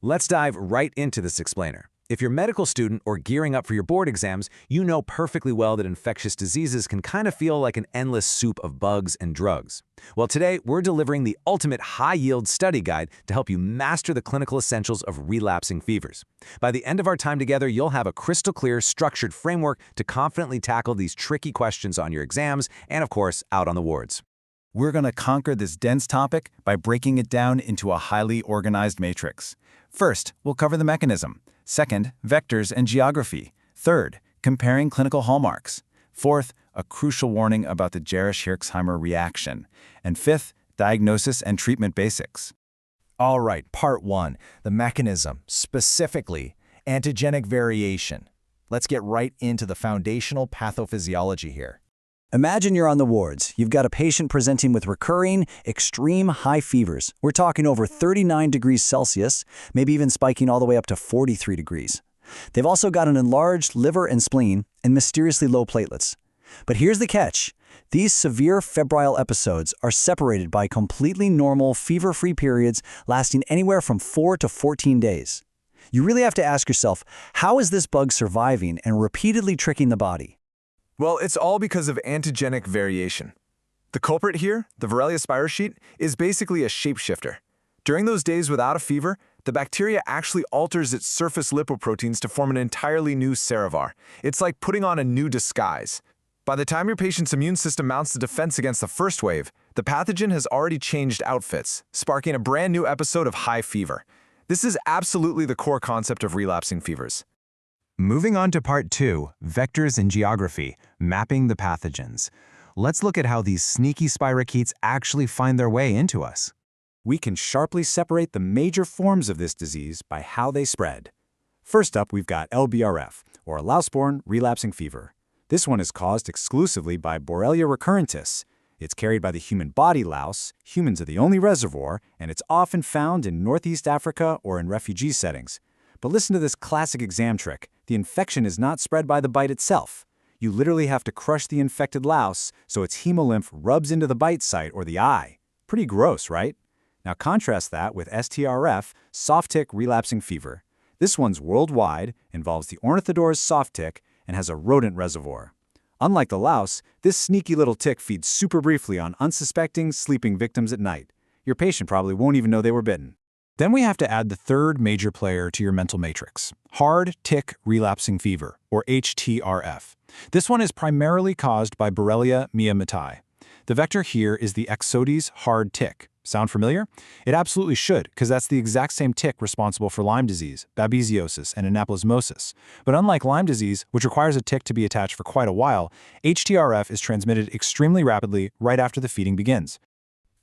Let's dive right into this explainer. If you're a medical student or gearing up for your board exams, you know perfectly well that infectious diseases can kind of feel like an endless soup of bugs and drugs. Well, today we're delivering the ultimate high-yield study guide to help you master the clinical essentials of relapsing fevers. By the end of our time together, you'll have a crystal-clear, structured framework to confidently tackle these tricky questions on your exams and, of course, out on the wards. We're going to conquer this dense topic by breaking it down into a highly organized matrix. First, we'll cover the mechanism. Second, vectors and geography. Third, comparing clinical hallmarks. Fourth, a crucial warning about the Jarisch-Herxheimer reaction. And fifth, diagnosis and treatment basics. All right, part 1, the mechanism, specifically antigenic variation. Let's get right into the foundational pathophysiology here. Imagine you're on the wards. You've got a patient presenting with recurring, extreme high fevers. We're talking over 39 degrees Celsius, maybe even spiking all the way up to 43 degrees. They've also got an enlarged liver and spleen and mysteriously low platelets. But here's the catch. These severe febrile episodes are separated by completely normal fever-free periods lasting anywhere from 4 to 14 days. You really have to ask yourself, how is this bug surviving and repeatedly tricking the body? Well, it's all because of antigenic variation. The culprit here, the Borrelia spirochete, is basically a shapeshifter. During those days without a fever, the bacteria actually alters its surface lipoproteins to form an entirely new serovar. It's like putting on a new disguise. By the time your patient's immune system mounts the defense against the first wave, the pathogen has already changed outfits, sparking a brand new episode of high fever. This is absolutely the core concept of relapsing fevers. Moving on to part 2, vectors and geography, mapping the pathogens. Let's look at how these sneaky spirochetes actually find their way into us. We can sharply separate the major forms of this disease by how they spread. First up, we've got LBRF, or louse-borne relapsing fever. This one is caused exclusively by Borrelia recurrentis. It's carried by the human body louse, humans are the only reservoir, and it's often found in Northeast Africa or in refugee settings. But listen to this classic exam trick. The infection is not spread by the bite itself. You literally have to crush the infected louse so its hemolymph rubs into the bite site or the eye. Pretty gross, right? Now contrast that with STRF, soft tick relapsing fever. This one's worldwide, involves the ornithodore's soft tick, and has a rodent reservoir. Unlike the louse, this sneaky little tick feeds super briefly on unsuspecting, sleeping victims at night. Your patient probably won't even know they were bitten. Then we have to add the third major player to your mental matrix, hard tick relapsing fever, or HTRF. This one is primarily caused by Borrelia miyamotoi. The vector here is the Ixodes hard tick. Sound familiar? It absolutely should, because that's the exact same tick responsible for Lyme disease, babesiosis, and anaplasmosis. But unlike Lyme disease, which requires a tick to be attached for quite a while, HTRF is transmitted extremely rapidly right after the feeding begins.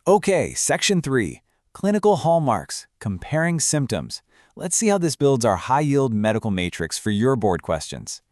Okay, section 3. Clinical hallmarks, comparing symptoms. Let's see how this builds our high-yield medical matrix for your board questions.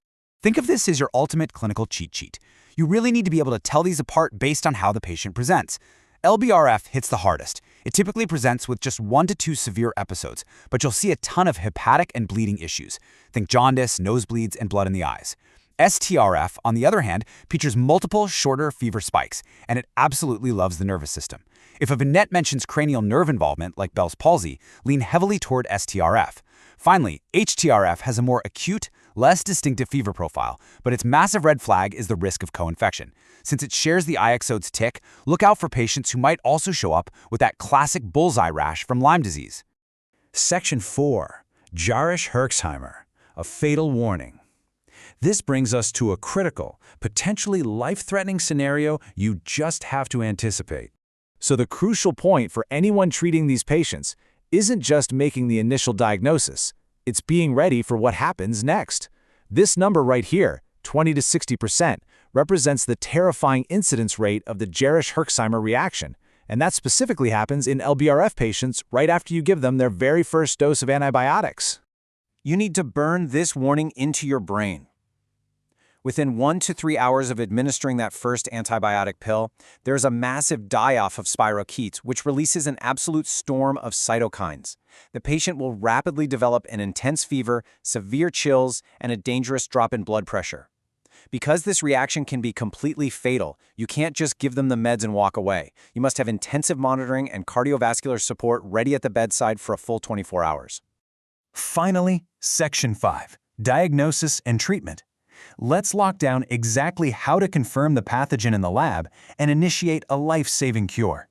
Think of this as your ultimate clinical cheat sheet. You really need to be able to tell these apart based on how the patient presents. LBRF hits the hardest. It typically presents with just 1 to 2 severe episodes, but you'll see a ton of hepatic and bleeding issues. Think jaundice, nosebleeds, and blood in the eyes. STRF, on the other hand, features multiple shorter fever spikes, and it absolutely loves the nervous system. If a vignette mentions cranial nerve involvement, like Bell's palsy, lean heavily toward STRF. Finally, HTRF has a more acute, less distinctive fever profile, but its massive red flag is the risk of co-infection. Since it shares the Ixodes tick, look out for patients who might also show up with that classic bullseye rash from Lyme disease. Section 4. Jarisch-Herxheimer, a fatal warning. This brings us to a critical, potentially life-threatening scenario you just have to anticipate. So the crucial point for anyone treating these patients isn't just making the initial diagnosis, it's being ready for what happens next. This number right here, 20 to 60%, represents the terrifying incidence rate of the Jarisch-Herxheimer reaction, and that specifically happens in LBRF patients right after you give them their very first dose of antibiotics. You need to burn this warning into your brain. Within 1 to 3 hours of administering that first antibiotic pill, there's a massive die-off of spirochetes, which releases an absolute storm of cytokines. The patient will rapidly develop an intense fever, severe chills, and a dangerous drop in blood pressure. Because this reaction can be completely fatal, you can't just give them the meds and walk away. You must have intensive monitoring and cardiovascular support ready at the bedside for a full 24 hours. Finally, Section 5, Diagnosis and Treatment. Let's lock down exactly how to confirm the pathogen in the lab and initiate a life-saving cure.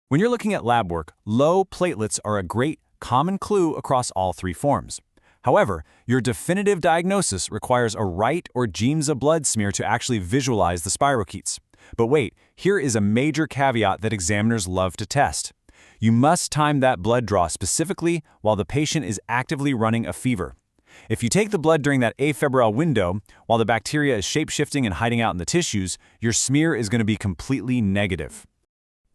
When you're looking at lab work, low platelets are a great, common clue across all three forms. However, your definitive diagnosis requires a right or Giemsa blood smear to actually visualize the spirochetes. But wait, here is a major caveat that examiners love to test. You must time that blood draw specifically while the patient is actively running a fever. If you take the blood during that afebrile window, while the bacteria is shape-shifting and hiding out in the tissues, your smear is going to be completely negative.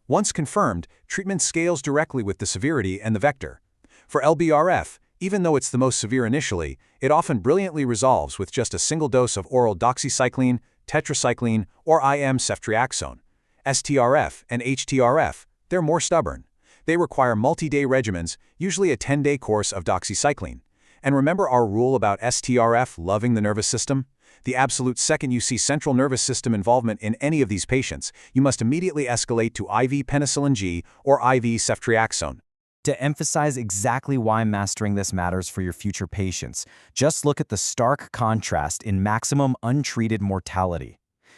Once confirmed, treatment scales directly with the severity and the vector. For LBRF, even though it's the most severe initially, it often brilliantly resolves with just a single dose of oral doxycycline, tetracycline, or IM ceftriaxone. STRF and HTRF, they're more stubborn. They require multi-day regimens, usually a 10-day course of doxycycline. And remember our rule about STRF loving the nervous system? The absolute second you see central nervous system involvement in any of these patients, you must immediately escalate to IV penicillin G or IV ceftriaxone. To emphasize exactly why mastering this matters for your future patients, just look at the stark contrast in maximum untreated mortality.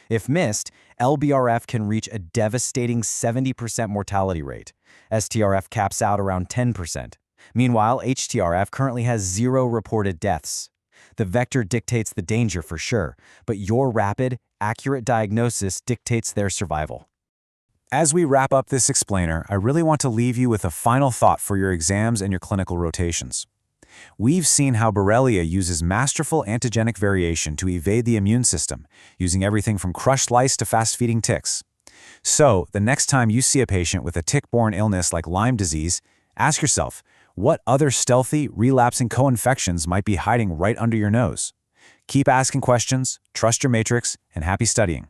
If missed, LBRF can reach a devastating 70% mortality rate. STRF caps out around 10%. Meanwhile, HTRF currently has 0 reported deaths. The vector dictates the danger for sure, but your rapid, accurate diagnosis dictates their survival. As we wrap up this explainer, I really want to leave you with a final thought for your exams and your clinical rotations. We've seen how Borrelia uses masterful antigenic variation to evade the immune system, using everything from crushed lice to fast-feeding ticks. So, the next time you see a patient with a tick-borne illness like Lyme disease, ask yourself, what other stealthy, relapsing co-infections might be hiding right under your nose? Keep asking questions, trust your matrix, and happy studying.